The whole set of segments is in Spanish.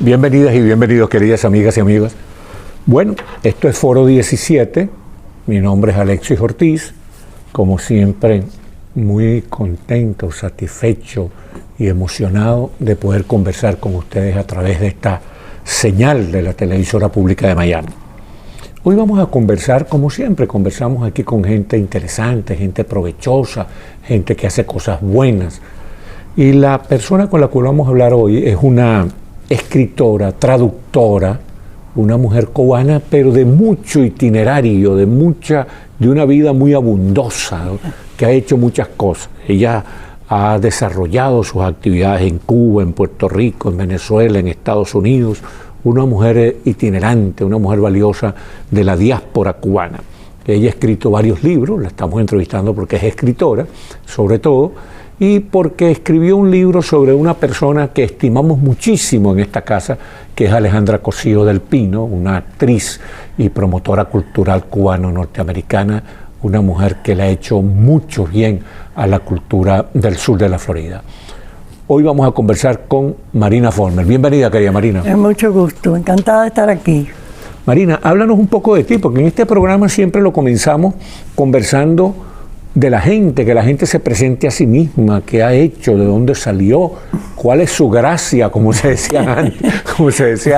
Bienvenidas y bienvenidos, queridas amigas y amigos. Bueno, esto es Foro 17. Mi nombre es Alexis Ortiz. Como siempre, muy contento, satisfecho y emocionado de poder conversar con ustedes a través de esta señal de la televisora pública de Miami. Hoy vamos a conversar, como siempre, conversamos aquí con gente interesante, gente provechosa, gente que hace cosas buenas. Y la persona con la que vamos a hablar hoy es una escritora, traductora, una mujer cubana, pero de mucho itinerario, de una vida muy abundosa, ¿no? Que ha hecho muchas cosas. Ella ha desarrollado sus actividades en Cuba, en Puerto Rico, en Venezuela, en Estados Unidos, una mujer itinerante, una mujer valiosa de la diáspora cubana. Ella ha escrito varios libros, la estamos entrevistando porque es escritora, sobre todo, y porque escribió un libro sobre una persona que estimamos muchísimo en esta casa, que es Alejandra Cosío del Pino, una actriz y promotora cultural cubano-norteamericana, una mujer que le ha hecho mucho bien a la cultura del sur de la Florida. Hoy vamos a conversar con Marina Vollmer. Bienvenida, querida Marina. Es mucho gusto, encantada de estar aquí. Marina, háblanos un poco de ti, porque en este programa siempre lo comenzamos conversando de la gente, que la gente se presente a sí misma, qué ha hecho, de dónde salió, cuál es su gracia, como se decía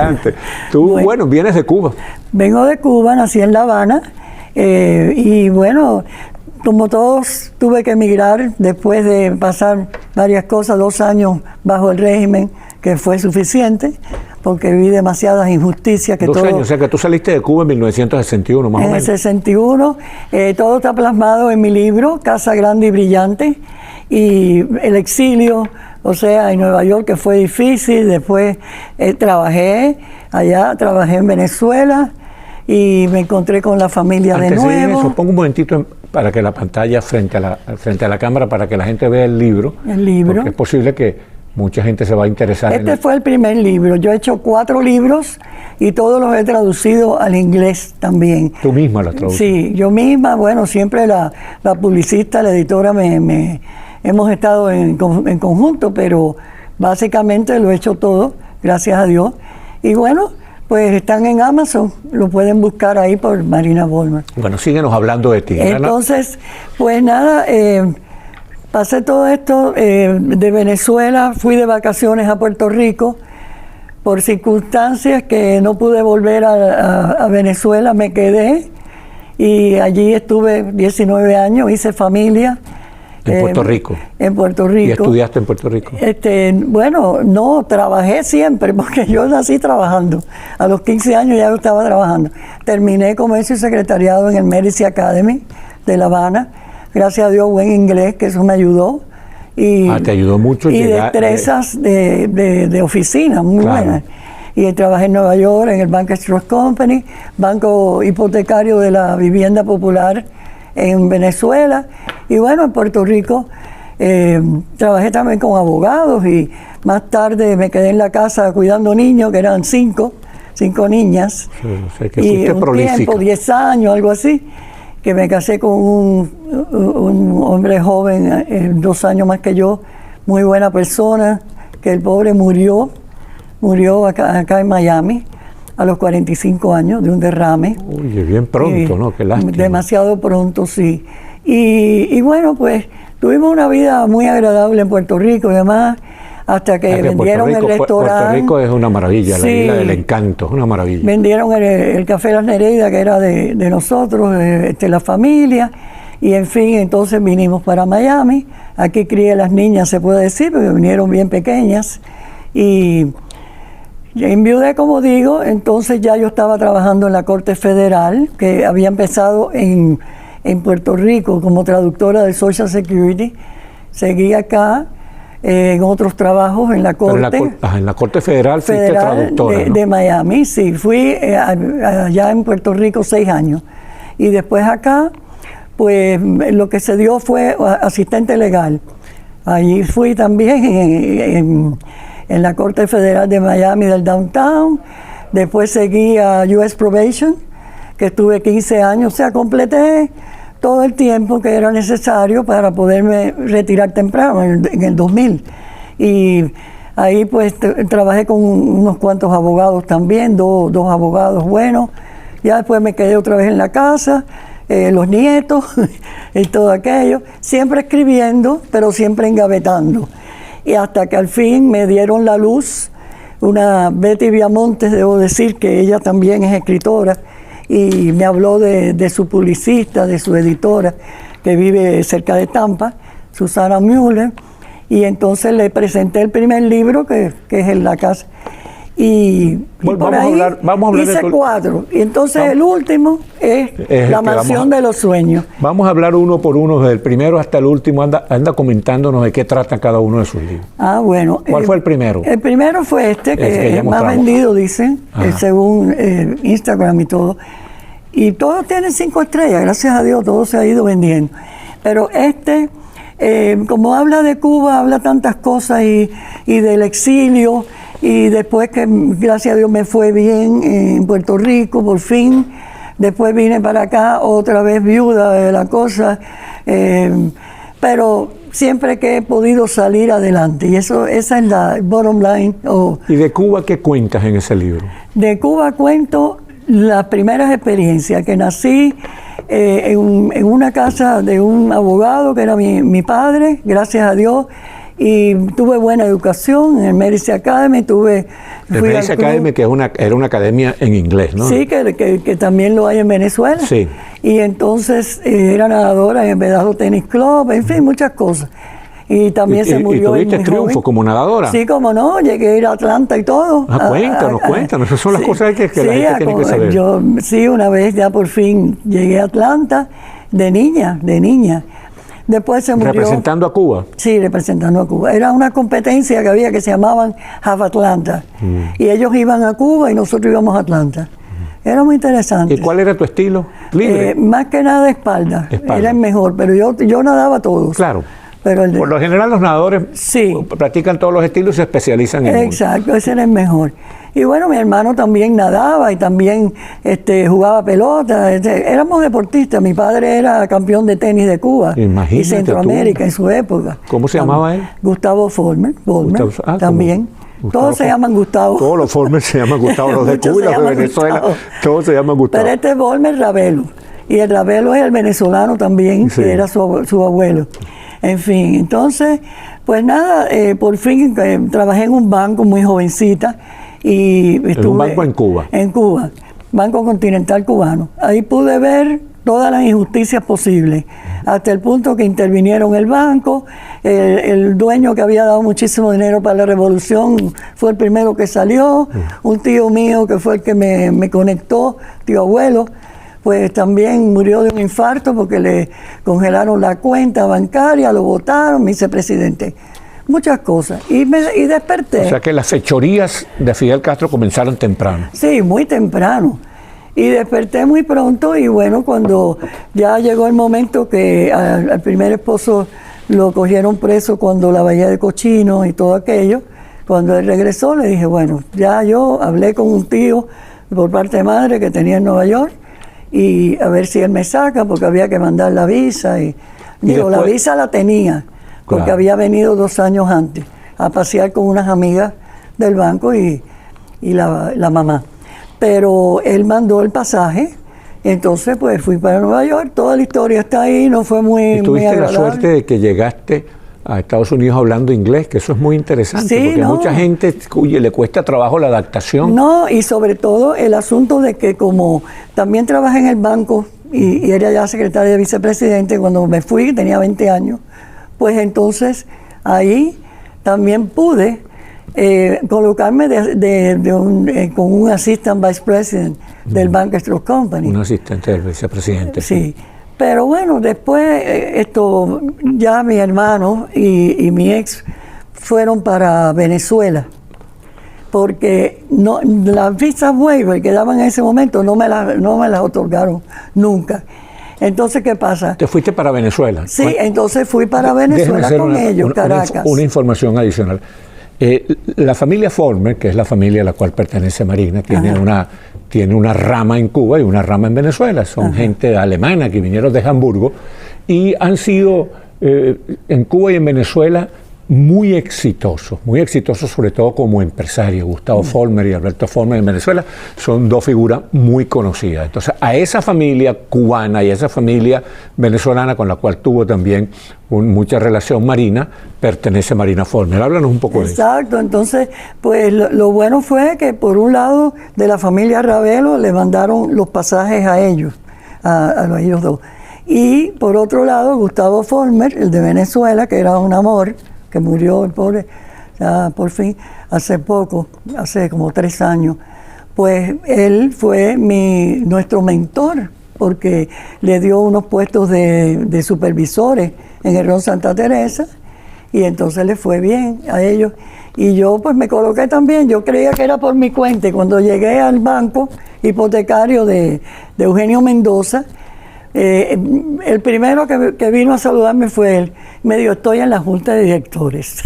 antes. Tú, bueno, vienes de Cuba. Vengo de Cuba, nací en La Habana, y bueno, como todos, tuve que emigrar después de pasar varias cosas, 2 años bajo el régimen, que fue suficiente, porque vi demasiadas injusticias. 2 años, o sea que tú saliste de Cuba en 1961, más o menos. En el 61, todo está plasmado en mi libro, Casa Grande y Brillante, y el exilio, o sea, en Nueva York, que fue difícil. Después trabajé allá, trabajé en Venezuela, y me encontré con la familia de nuevo. Antes de eso, pongo un momentito para que la pantalla frente a la cámara, para que la gente vea el libro. El libro. Porque es posible que mucha gente se va a interesar. Este fue el primer libro. Yo he hecho 4 libros y todos los he traducido al inglés también. ¿Tú misma los traduces? Sí, yo misma. Bueno, siempre la publicista, la editora, hemos estado en conjunto, pero básicamente lo he hecho todo, gracias a Dios. Y bueno, pues están en Amazon, lo pueden buscar ahí por Marina Vollmer. Bueno, síguenos hablando de ti. Entonces, pues nada, pasé todo esto de Venezuela, fui de vacaciones a Puerto Rico, por circunstancias que no pude volver a Venezuela, me quedé y allí estuve 19 años, hice familia. ¿En Puerto Rico? En Puerto Rico. ¿Y estudiaste en Puerto Rico? Bueno, no, trabajé siempre, porque yo nací trabajando. A los 15 años ya yo estaba trabajando. Terminé comercio y secretariado en el Medici Academy de La Habana. Gracias a Dios, buen inglés, que eso me ayudó. Y, te ayudó mucho. Y destrezas de oficina, muy buenas. Y trabajé en Nueva York, en el Bank Trust Company, banco hipotecario de la vivienda popular en Venezuela. Y bueno, en Puerto Rico trabajé también con abogados y más tarde me quedé en la casa cuidando niños, que eran 5 niñas. Sí, o sea, que y un prolífica. Tiempo, 10 años, algo así, que me casé con un hombre joven, 2 años más que yo, muy buena persona, que el pobre murió acá en Miami a los 45 años de un derrame. Oye, bien pronto, ¿no? Qué lástima. Demasiado pronto, sí. Y bueno, pues tuvimos una vida muy agradable en Puerto Rico y demás, hasta que vendieron el restaurante. Puerto Rico es una maravilla, sí, la isla del encanto, es una maravilla. Vendieron el Café Las Nereidas, que era de nosotros, la familia, y en fin, entonces vinimos para Miami. Aquí crié las niñas, se puede decir, porque vinieron bien pequeñas, y enviudé, como digo. Entonces ya yo estaba trabajando en la Corte Federal, que había empezado en Puerto Rico como traductora de Social Security. Seguí acá en otros trabajos en la Corte. En la Corte Federal fuiste traductora, ¿no? De Miami, sí. Fui allá en Puerto Rico 6 años. Y después acá, pues lo que se dio fue asistente legal. Allí fui también en la Corte Federal de Miami del Downtown. Después seguí a US Probation, que estuve 15 años. O sea, completé todo el tiempo que era necesario para poderme retirar temprano, en el 2000. Y Ahí pues trabajé con unos cuantos abogados también, dos abogados buenos. Ya después me quedé otra vez en la casa, los nietos y todo aquello. Siempre escribiendo, pero siempre engavetando. Y hasta que al fin me dieron la luz, una Betty Viamontes, debo decir que ella también es escritora, y me habló de su publicista, de su editora, que vive cerca de Tampa, Susana Müller, y entonces le presenté el primer libro, que es En la casa. Y por ahí vamos a hablar hice 4. Y entonces el último es La mansión de los sueños. Vamos a hablar uno por uno, desde el primero hasta el último. Anda comentándonos de qué trata cada uno de sus libros. Ah, bueno. ¿Cuál fue el primero? El primero fue este, que es más vendido, dicen, según Instagram y todo. Y todo tiene 5 estrellas, gracias a Dios, todo se ha ido vendiendo. Pero este, como habla de Cuba, habla tantas cosas y del exilio. Y después que, gracias a Dios, me fue bien en Puerto Rico, por fin. Después vine para acá, otra vez viuda de la cosa. Pero siempre que he podido salir adelante. Y esa es la bottom line. ¿Y de Cuba qué cuentas en ese libro? De Cuba cuento las primeras experiencias, que nací en una casa de un abogado que era mi padre, gracias a Dios. Y tuve buena educación en el Medici Academy, el Medici Academy, que era una academia en inglés, ¿no? Sí, que también lo hay en Venezuela. Sí. Y entonces era nadadora en el Vedazo Tennis Club, en fin, muchas cosas. Y también se murió. ¿Y tuviste triunfo como nadadora? Sí, como no, llegué a ir a Atlanta y todo. Cuéntanos, esas son las cosas que la gente tiene que saber. Yo, sí, una vez ya por fin llegué a Atlanta de niña. Después se murió. ¿Representando a Cuba? Sí, representando a Cuba. Era una competencia que había que se llamaban Half Atlanta. Y ellos iban a Cuba y nosotros íbamos a Atlanta. Era muy interesante. ¿Y cuál era tu estilo? ¿Libre? Más que nada espalda. Era el mejor, pero yo nadaba todos. Claro. Pero por lo general los nadadores practican todos los estilos y se especializan en uno. Exacto, ese era el mejor. Y bueno, mi hermano también nadaba y también jugaba pelota. Éramos deportistas. Mi padre era campeón de tenis de Cuba. Imagínate y Centroamérica en su época. ¿Cómo se llamaba él? Gustavo Former también. Todos se llaman Gustavo. Todos los Former se llaman Gustavo, los de Cuba y los de Venezuela. Todos se llaman Gustavo. Pero este es Former Ravelo. Y el Ravelo es el venezolano también, que era su abuelo. En fin, entonces, pues nada, por fin trabajé en un banco muy jovencita. Y estuve ¿en un banco en Cuba? En Cuba, Banco Continental Cubano. Ahí pude ver todas las injusticias posibles, hasta el punto que intervinieron el banco, el dueño que había dado muchísimo dinero para la revolución fue el primero que salió, un tío mío que fue el que me conectó, tío abuelo, pues también murió de un infarto porque le congelaron la cuenta bancaria, lo votaron, vicepresidente. Muchas cosas. Y desperté. O sea que las fechorías de Fidel Castro comenzaron temprano. Sí, muy temprano. Y desperté muy pronto y bueno, cuando ya llegó el momento que al primer esposo lo cogieron preso cuando la bahía de Cochino y todo aquello, cuando él regresó le dije, bueno, ya yo hablé con un tío por parte de madre que tenía en Nueva York y a ver si él me saca porque había que mandar la visa. Y digo, la visa la tenía. Porque había venido 2 años antes a pasear con unas amigas del banco y la mamá. Pero él mandó el pasaje, entonces pues fui para Nueva York, toda la historia está ahí, no fue muy tuviste la suerte de que llegaste a Estados Unidos hablando inglés, que eso es muy interesante, porque mucha gente le cuesta trabajo la adaptación. No, y sobre todo el asunto de que como también trabajé en el banco y era ya secretaria de vicepresidente, cuando me fui tenía 20 años, pues entonces ahí también pude colocarme con un assistant vice president del Bank Stroke Company. Un asistente del vicepresidente. Sí, pero bueno, después ya mi hermano y mi ex fueron para Venezuela, porque las visas waiver que daban en ese momento no me las otorgaron nunca. Entonces, ¿qué pasa? ¿Te fuiste para Venezuela? Sí, entonces fui para Venezuela con ellos, Caracas. Una información adicional. La familia Former, que es la familia a la cual pertenece Marina, tiene una rama en Cuba y una rama en Venezuela. Son gente alemana que vinieron de Hamburgo y han sido en Cuba y en Venezuela muy exitosos sobre todo como empresarios. Gustavo Follmer y Alberto Follmer en Venezuela son dos figuras muy conocidas. Entonces, a esa familia cubana y a esa familia venezolana con la cual tuvo también mucha relación Marina, pertenece Marina Follmer. Háblanos un poco de eso. Exacto, entonces, pues lo bueno fue que por un lado de la familia Ravelo le mandaron los pasajes a ellos, a ellos dos. Y por otro lado, Gustavo Follmer, el de Venezuela, que era un amor, que murió el pobre, ya por fin, hace poco, hace como 3 años, pues él fue nuestro mentor, porque le dio unos puestos de supervisores en el Ron Santa Teresa, y entonces le fue bien a ellos. Y yo pues me coloqué también, yo creía que era por mi cuenta, y cuando llegué al banco hipotecario de Eugenio Mendoza, el primero que vino a saludarme fue él. Me dijo, estoy en la junta de directores.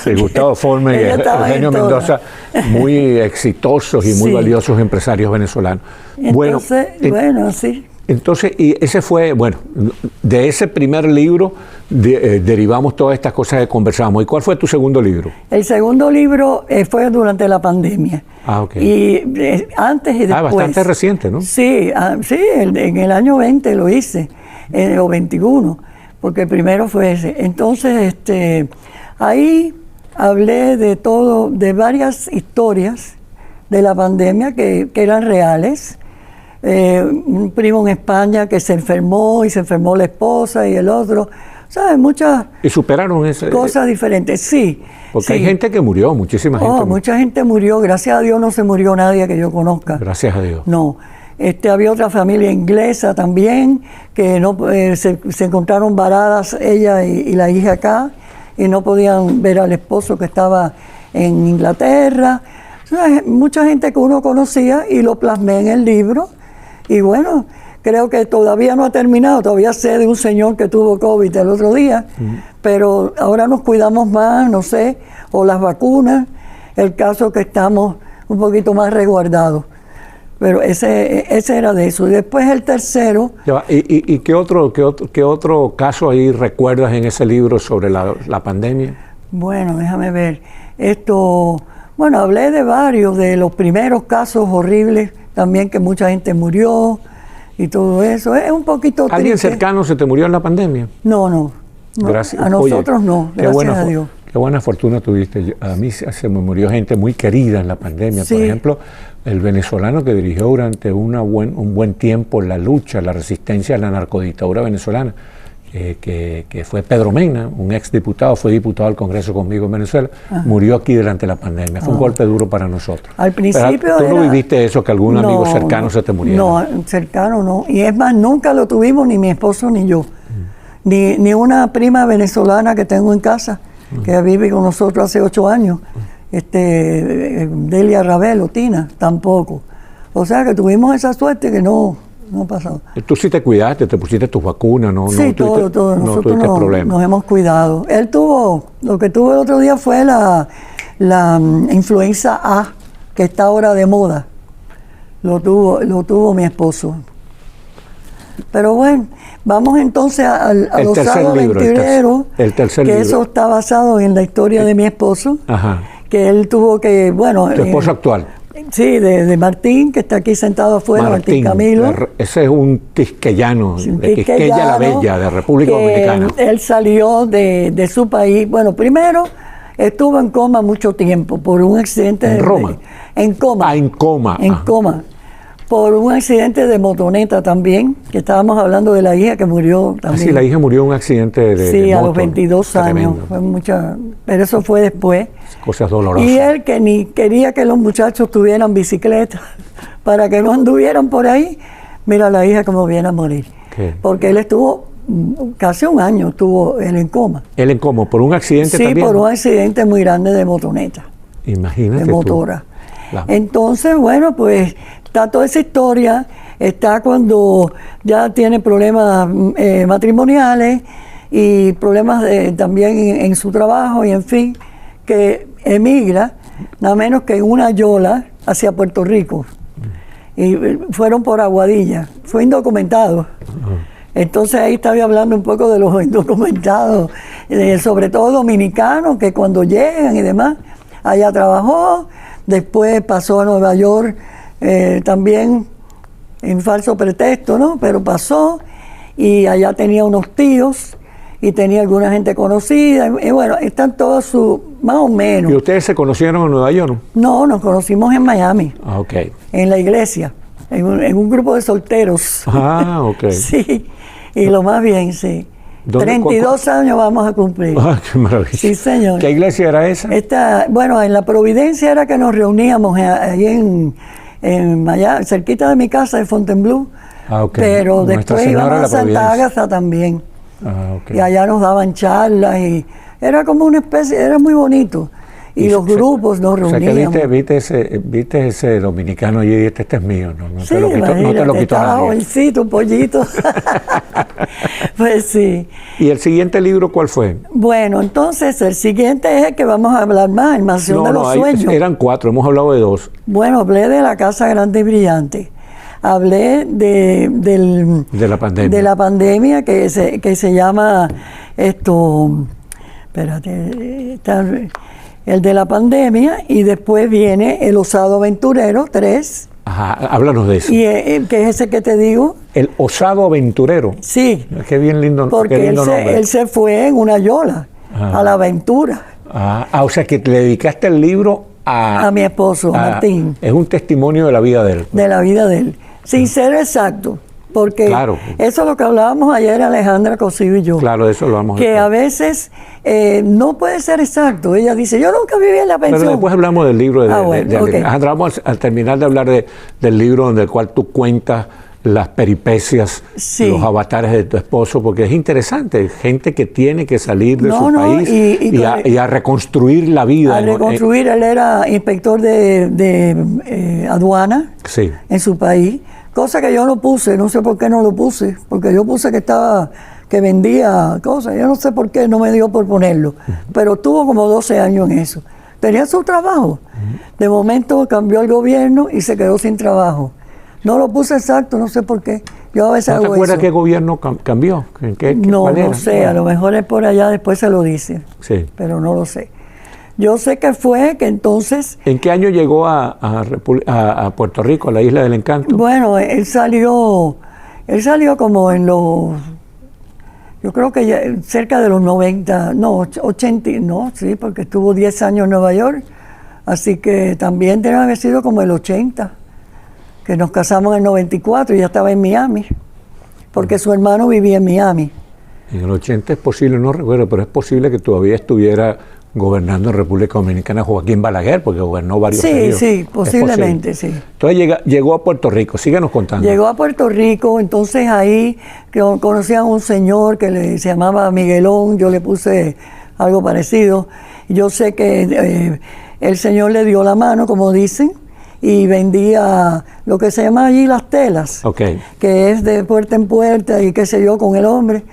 Sí, Gustavo Follmer y Eugenio Mendoza, muy exitosos y muy valiosos empresarios venezolanos. Entonces, sí. Entonces, y ese fue, bueno, de ese primer libro derivamos todas estas cosas que conversamos. ¿Y cuál fue tu segundo libro? El segundo libro fue durante la pandemia. Ah, ok. Y antes y después. Bastante reciente, ¿no? Sí, en el año 20 lo hice, o 21, porque el primero fue ese. Entonces, ahí hablé de todo, de varias historias de la pandemia que eran reales. Un primo en España que se enfermó y se enfermó la esposa y el otro, ¿sabes? Muchas ¿Y superaron cosas diferentes, sí. Porque sí. hay gente que murió, muchísima gente. Mucha gente murió, gracias a Dios no se murió nadie que yo conozca. Gracias a Dios. No. Había otra familia inglesa también que no se encontraron varadas ella y la hija acá y no podían ver al esposo que estaba en Inglaterra. O sea, mucha gente que uno conocía y lo plasmé en el libro. Y bueno, creo que todavía no ha terminado, todavía sé de un señor que tuvo COVID el otro día, pero ahora nos cuidamos más, no sé, o las vacunas, el caso que estamos un poquito más resguardados. Pero ese era de eso. Y después el tercero... ¿Y qué otro caso ahí recuerdas en ese libro sobre la pandemia? Bueno, déjame ver. Bueno, hablé de varios, de los primeros casos horribles, también que mucha gente murió y todo eso. Es un poquito triste. ¿Alguien cercano se te murió en la pandemia? No. Gracias. A nosotros no, gracias a Dios. Qué buena fortuna tuviste. A mí se me murió gente muy querida en la pandemia. Sí. Por ejemplo, el venezolano que dirigió durante un buen tiempo la lucha, la resistencia a la narcodictadura venezolana, que fue Pedro Mena, un exdiputado, fue diputado al Congreso conmigo en Venezuela, murió aquí durante la pandemia. Fue un golpe duro para nosotros. Al principio ¿Tú no viviste eso, que algún amigo cercano se te muriera? No, cercano no. Y es más, nunca lo tuvimos ni mi esposo ni yo. Ni una prima venezolana que tengo en casa, que vive con nosotros hace 8 años, Delia Ravelo, Tina, tampoco. O sea que tuvimos esa suerte que no pasó. Tú sí te cuidaste, te pusiste tus vacunas, ¿no? Sí, todo. Nosotros nos hemos cuidado. Lo que tuvo el otro día fue la influenza A, que está ahora de moda. Lo tuvo mi esposo. Pero bueno, vamos entonces a los sábados ventileros, que eso está basado en la historia de mi esposo, que él tuvo que, bueno... ¿Tu esposo actual? Sí, de Martín, que está aquí sentado afuera, Martín Camilo. Ese es un quisqueyano, de Quisqueya la Bella, de República Dominicana. Él salió de su país. Bueno, primero estuvo en coma mucho tiempo por un accidente... ¿En Roma? En coma. En coma. En coma. Por un accidente de motoneta también, que estábamos hablando de la hija que murió también. Sí, la hija murió en un accidente de Sí, moto, a los 22 años. Fue pero eso fue después. Cosas dolorosas. Y él, que ni quería que los muchachos tuvieran bicicleta para que no anduvieran por ahí, mira la hija como viene a morir. ¿Qué? Porque él estuvo, casi un año estuvo él en coma. ¿Él en coma? ¿Por un accidente también? Sí, por un accidente muy grande de motoneta. Imagínate de motora. Entonces, bueno, pues está toda esa historia, está cuando ya tiene problemas matrimoniales y problemas también en su trabajo y en fin, que emigra nada menos que en una yola hacia Puerto Rico. Y fueron por Aguadilla, fue indocumentado. Entonces ahí estaba hablando un poco de los indocumentados sobre todo dominicanos, que cuando llegan y demás, allá trabajó, después pasó a Nueva York también en falso pretexto, ¿no? Pero pasó y allá tenía unos tíos y tenía alguna gente conocida, y bueno, están todos más o menos. ¿Y ustedes se conocieron en Nueva York? No, nos conocimos en Miami, Ok. en la iglesia, en un grupo de solteros. Ah, ok. Sí, y lo más bien, sí. 32 años vamos a cumplir. Ah, qué maravilla. Sí, señor. ¿Qué iglesia era esa? Bueno, en la Providencia era que nos reuníamos ahí en Miami, cerquita de mi casa, de Fontainebleau. Ah, ok. Pero Nuestra después Señora íbamos de la a Santa Providencia. Ágata también. Ah, ok. Y allá nos daban charlas y era como una especie, era muy bonito. Y los grupos nos O sea reuníamos. que viste ese dominicano allí y dijiste, este es mío, no Sí, te lo quito, no te lo imagínate, quito estaba nadie. jovencito, pollito. Pues sí. ¿Y el siguiente libro cuál fue? Bueno, entonces el siguiente es el que vamos a hablar más, el Mansión de los Sueños. Eran 4, hemos hablado de 2. Bueno, hablé de la Casa Grande y Brillante. Hablé De la pandemia. de la pandemia que se llama espérate, el de la pandemia, y después viene El Osado Aventurero 3. Ajá, háblanos de eso. Y que es ese que te digo. El Osado Aventurero. Sí. Qué bien lindo, Porque qué lindo nombre. él se fue en una yola a la aventura. O sea que le dedicaste el libro A mi esposo, Martín. Es un testimonio de la vida de él. De la vida de él. Sin ser exacto. Porque Claro. eso es lo que hablábamos ayer Alejandra Cosío y yo. Claro, de eso lo vamos a Que hablar. a veces no puede ser exacto. Ella dice, yo nunca viví en la pensión. Pero después hablamos del libro de bueno, ok. Alejandra. Vamos a terminar de hablar del libro donde el cual tú cuentas las peripecias, Sí. los avatares de tu esposo, porque es interesante, gente que tiene que salir de No, su no, país y a reconstruir la vida. A reconstruir, él era inspector de aduana Sí. en su país, cosa que yo no puse, no sé por qué no lo puse, porque yo puse que vendía cosas, yo no sé por qué no me dio por ponerlo, pero tuvo como 12 años en eso. Tenía su trabajo. De momento cambió el gobierno y se quedó sin trabajo. No lo puse exacto, no sé por qué. Yo a veces ¿No te hago acuerdas eso. qué gobierno cambió? No, ¿Cuál era? no sé, a lo mejor es por allá, después se lo dice, Sí. pero no lo sé. Yo sé que fue que entonces, ¿En qué año llegó a Puerto Rico, a la Isla del Encanto? bueno, él salió como en los, yo creo que ya cerca de los 90, no, 80, no, sí, porque estuvo 10 años en Nueva York, así que también debe haber sido como el 80, que nos casamos en el 94 y ya estaba en Miami, porque su hermano vivía en Miami. En el 80 es posible, no recuerdo, pero es posible que todavía estuviera gobernando en República Dominicana Joaquín Balaguer, porque gobernó varios años. Sí, posiblemente, sí. Entonces llegó a Puerto Rico, síganos contando. Llegó a Puerto Rico, entonces ahí conocían a un señor que se llamaba Miguelón, yo le puse algo parecido. Yo sé que el señor le dio la mano, como dicen, y vendía lo que se llama allí las telas, Okay. que es de puerta en puerta y qué sé yo, con el hombre.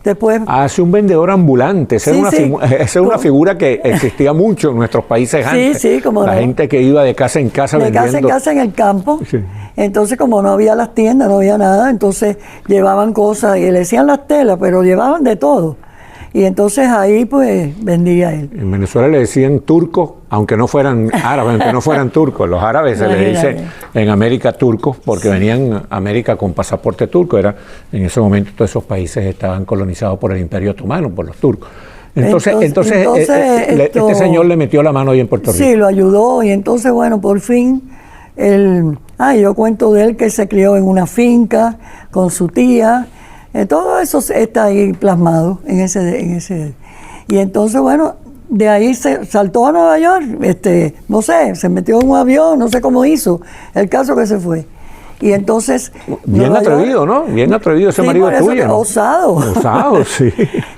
Después, Hace un vendedor ambulante, esa Sí, es sí. esa es una figura que existía mucho en nuestros países antes. sí, como la no. gente que iba de casa en casa de vendiendo. casa en casa en el campo. Sí. Entonces, como no había las tiendas, no había nada, entonces llevaban cosas, y le decían las telas, pero llevaban de todo. Y entonces ahí pues vendía él. En Venezuela le decían turcos, aunque no fueran árabes, aunque no fueran turcos. Los árabes se les dice en América turcos porque venían a América con pasaporte turco. En ese momento todos esos países estaban colonizados por el Imperio Otomano, por los turcos. Entonces este señor le metió la mano ahí en Puerto Rico. Sí, lo ayudó y entonces, bueno, por fin, yo cuento de él que se crió en una finca con su tía. Todo eso está ahí plasmado en ese. Y entonces, bueno, de ahí se saltó a Nueva York, no sé, se metió en un avión, no sé cómo hizo, el caso que se fue. Y entonces... Bien atrevido, ¿no? Bien atrevido ese marido tuyo, ¿no? Osado. Osado, sí.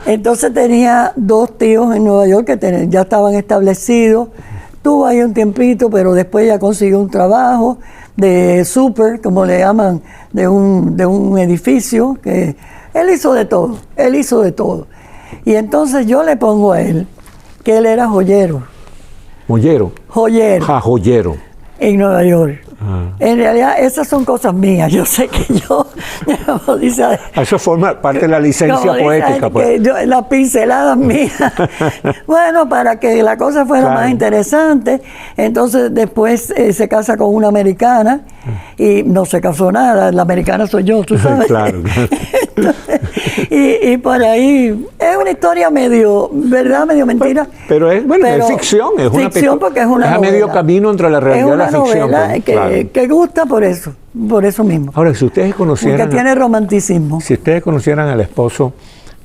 Entonces tenía 2 tíos en Nueva York que ya estaban establecidos. Tuvo ahí un tiempito, pero después ya consiguió un trabajo de super, como le llaman, de un edificio, que él hizo de todo. Y entonces yo le pongo a él que él era joyero. Joyero. Joyero Joyero. en Nueva York. En realidad esas son cosas mías. Yo sé que yo, como dice, eso forma parte de la licencia poética. Pues. Las pinceladas mías. Bueno, para que la cosa fuera más interesante. Entonces después se casa con una americana y no se casó nada. La americana soy yo, tú sabes. Claro. Entonces, y por ahí es una historia medio, ¿verdad? Medio mentira. Pero es, bueno, es ficción. Es ficción porque es una novela. Es a medio camino entre la realidad y la ficción. Es una novela que gusta por eso mismo. Ahora, si ustedes conocieran... Porque tiene romanticismo. Si ustedes conocieran al esposo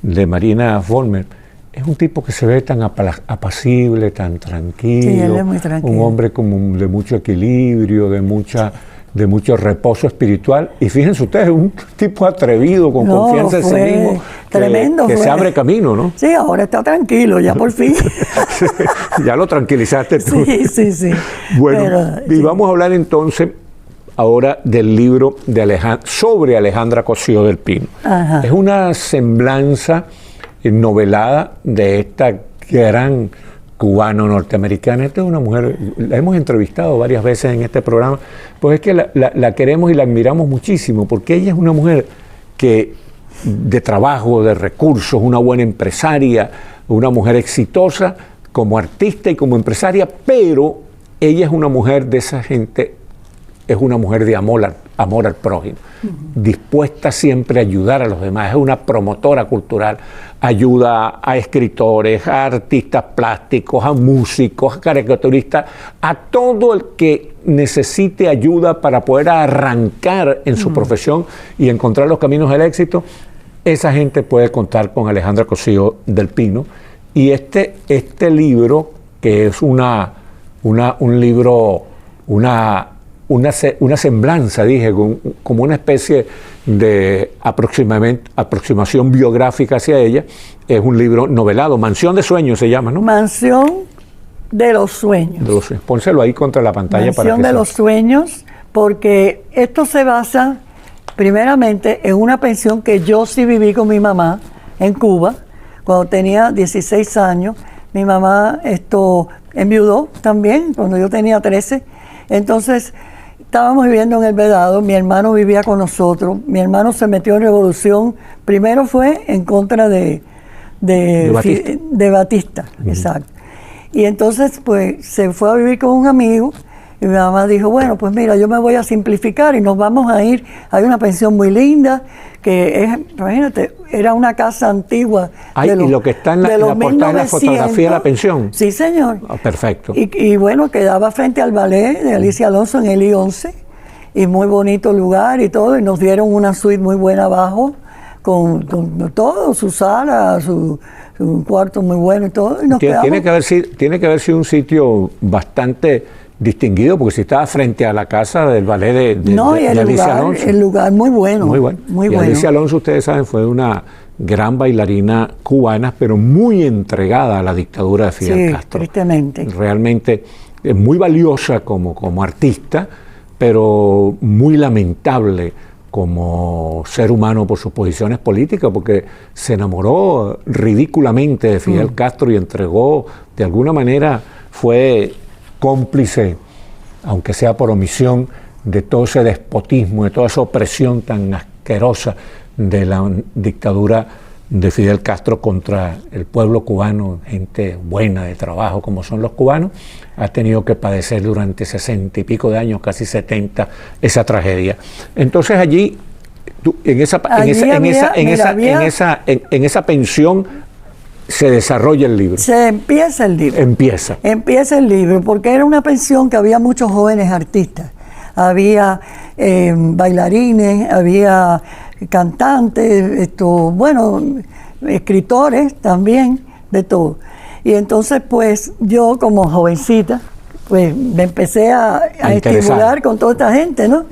de Marina Vollmer, es un tipo que se ve tan apacible, tan tranquilo. Sí, él es muy tranquilo. Un hombre como de mucho equilibrio, de mucho reposo espiritual. Y fíjense ustedes, un tipo atrevido, con confianza en sí mismo. Tremendo. Que se abre camino, ¿no? Sí, ahora está tranquilo, ya por fin. Ya lo tranquilizaste tú. Sí. Bueno, y vamos a hablar entonces ahora del libro de sobre Alejandra Cosío del Pino. Ajá. Es una semblanza novelada de esta gran cubano-norteamericana. Esta es una mujer, la hemos entrevistado varias veces en este programa, pues es que la queremos y la admiramos muchísimo, porque ella es una mujer que de trabajo, de recursos, una buena empresaria, una mujer exitosa como artista y como empresaria, pero ella es una mujer de esa gente, es una mujer de amor al prójimo, dispuesta siempre a ayudar a los demás, es una promotora cultural, ayuda a escritores, a artistas plásticos, a músicos, a caricaturistas, a todo el que necesite ayuda para poder arrancar en su profesión y encontrar los caminos del éxito. Esa gente puede contar con Alejandra Cosío del Pino. Y este libro, que es un libro, una semblanza, dije, como una especie de aproximación biográfica hacia ella, es un libro novelado, Mansión de Sueños se llama, ¿no? Mansión de los Sueños. Pónselo ahí contra la pantalla. Mansión de los Sueños, porque esto se basa primeramente en una pensión que yo sí viví con mi mamá en Cuba, cuando tenía 16 años. Mi mamá enviudó también, cuando yo tenía 13. Entonces, estábamos viviendo en El Vedado, mi hermano vivía con nosotros, mi hermano se metió en revolución, primero fue en contra de Batista, exacto. Y entonces, pues, se fue a vivir con un amigo, y mi mamá dijo, bueno, pues mira, yo me voy a simplificar y nos vamos a ir. Hay una pensión muy linda, que es, imagínate, era una casa antigua. Y lo que está en la portada es la fotografía de la pensión. Sí, señor. Perfecto. Y bueno, quedaba frente al ballet de Alicia Alonso en el I-11, y muy bonito lugar y todo, y nos dieron una suite muy buena abajo, con todo, su sala, su cuarto muy bueno y todo. Y tiene que haber sido un sitio bastante distinguido, porque si estaba frente a la casa del ballet de Alicia Alonso. El lugar muy bueno. Muy bueno. Alicia Alonso, ustedes saben, fue una gran bailarina cubana, pero muy entregada a la dictadura de Fidel Castro. Tristemente. Realmente muy valiosa como artista, pero muy lamentable como ser humano por sus posiciones políticas, porque se enamoró ridículamente de Fidel Castro y entregó, de alguna manera, fue cómplice, aunque sea por omisión, de todo ese despotismo, de toda esa opresión tan asquerosa de la dictadura de Fidel Castro contra el pueblo cubano, gente buena de trabajo como son los cubanos. Ha tenido que padecer durante 60 y pico de años, casi 70, esa tragedia. Entonces allí, en esa pensión, se desarrolla el libro. Se empieza el libro. Empieza el libro, porque era una pensión que había muchos jóvenes artistas. Había bailarines, había cantantes, escritores también, de todo. Y entonces, pues, yo como jovencita, pues, me empecé a estimular con toda esta gente, ¿no?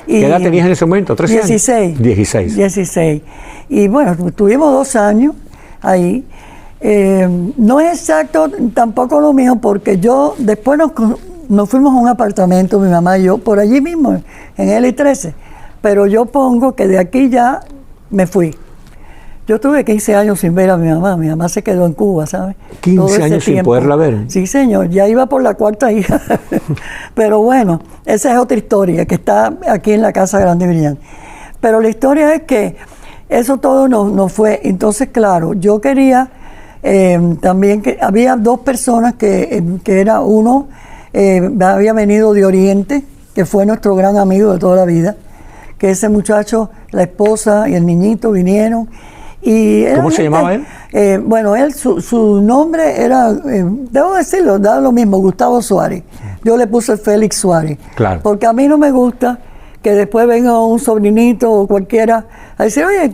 Y ¿qué edad tenías en ese momento? ¿13 años? 16. Y bueno, tuvimos 2 años ahí. No es exacto tampoco lo mío, porque yo después nos fuimos a un apartamento, mi mamá y yo, por allí mismo, en el I-13, pero yo pongo que de aquí ya me fui. Yo tuve 15 años sin ver a mi mamá. Mi mamá se quedó en Cuba, ¿sabes? 15 años sin poderla ver. Sí, señor. Ya iba por la cuarta hija. Pero bueno, esa es otra historia que está aquí en la Casa Grande y Brillante. Pero la historia es que eso todo no fue. Entonces, claro, yo quería también que había dos personas que era uno, había venido de Oriente, que fue nuestro gran amigo de toda la vida, que ese muchacho, la esposa y el niñito vinieron. Y ¿cómo se llamaba él? Bueno, él, su nombre era, debo decirlo, da lo mismo, Gustavo Suárez. Yo le puse Félix Suárez. Claro. Porque a mí no me gusta que después venga un sobrinito o cualquiera a decir, oye,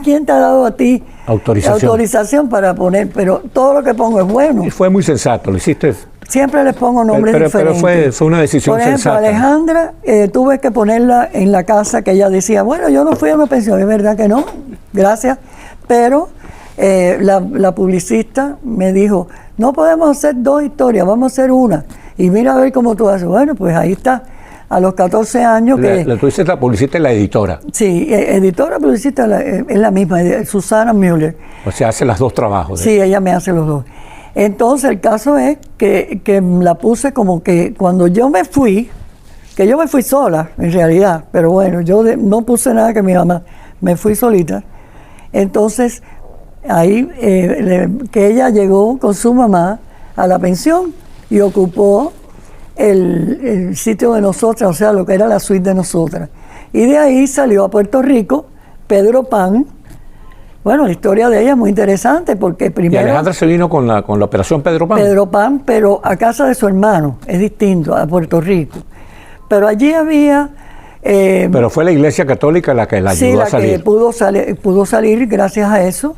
¿quién te ha dado a ti autorización para poner? Pero todo lo que pongo es bueno. Y fue muy sensato, lo hiciste. Siempre les pongo nombres diferentes. Pero fue una decisión sensata. Por ejemplo, Alejandra, tuve que ponerla en la casa que ella decía, bueno, yo no fui a una pensión, es verdad que no, gracias, pero la publicista me dijo, no podemos hacer dos historias, vamos a hacer una, y mira a ver cómo tú haces. Bueno, pues ahí está, a los 14 años que... Tú dices la publicista y la editora. Sí, editora, publicista es la misma, Susana Müller. O sea, hace los dos trabajos. Sí, ella me hace los dos. Entonces el caso es que la puse como que cuando yo me fui, que yo me fui sola en realidad, pero bueno, yo no puse nada que mi mamá, me fui solita. Entonces ahí que ella llegó con su mamá a la pensión y ocupó el sitio de nosotras, o sea, lo que era la suite de nosotras. Y de ahí salió a Puerto Rico Pedro Pan. Bueno, la historia de ella es muy interesante porque primero... Y Alejandra se vino con la operación Pedro Pan. Pedro Pan, pero a casa de su hermano, es distinto, a Puerto Rico. Pero allí había... pero fue la Iglesia Católica la que la ayudó a salir. Sí, la que pudo salir gracias a eso.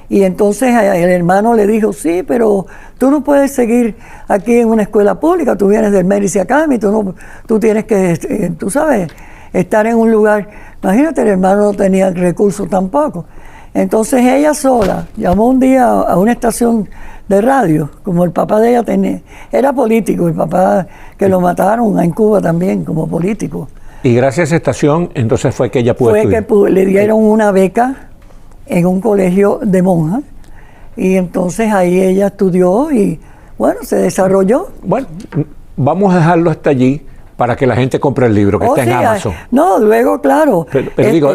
Y entonces el hermano le dijo, sí, pero tú no puedes seguir aquí en una escuela pública, tú vienes del Medici Academy, tú tienes que, tú sabes, estar en un lugar... Imagínate, el hermano no tenía recursos tampoco. Entonces ella sola llamó un día a una estación de radio, como el papá de ella tenía, era político, el papá que lo mataron en Cuba también como político. Y gracias a esa estación, entonces fue que ella pudo estudiar. Fue que le dieron una beca en un colegio de monjas, y entonces ahí ella estudió y bueno, se desarrolló. Bueno, vamos a dejarlo hasta allí para que la gente compre el libro que está en Amazon. No, luego, claro. Pero digo,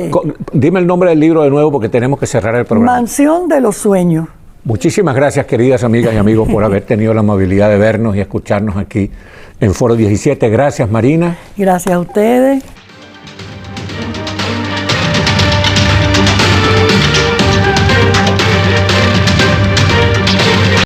dime el nombre del libro de nuevo porque tenemos que cerrar el programa. Mansión de los Sueños. Muchísimas gracias, queridas amigas y amigos, por haber tenido la amabilidad de vernos y escucharnos aquí en Foro 17. Gracias, Marina. Gracias a ustedes.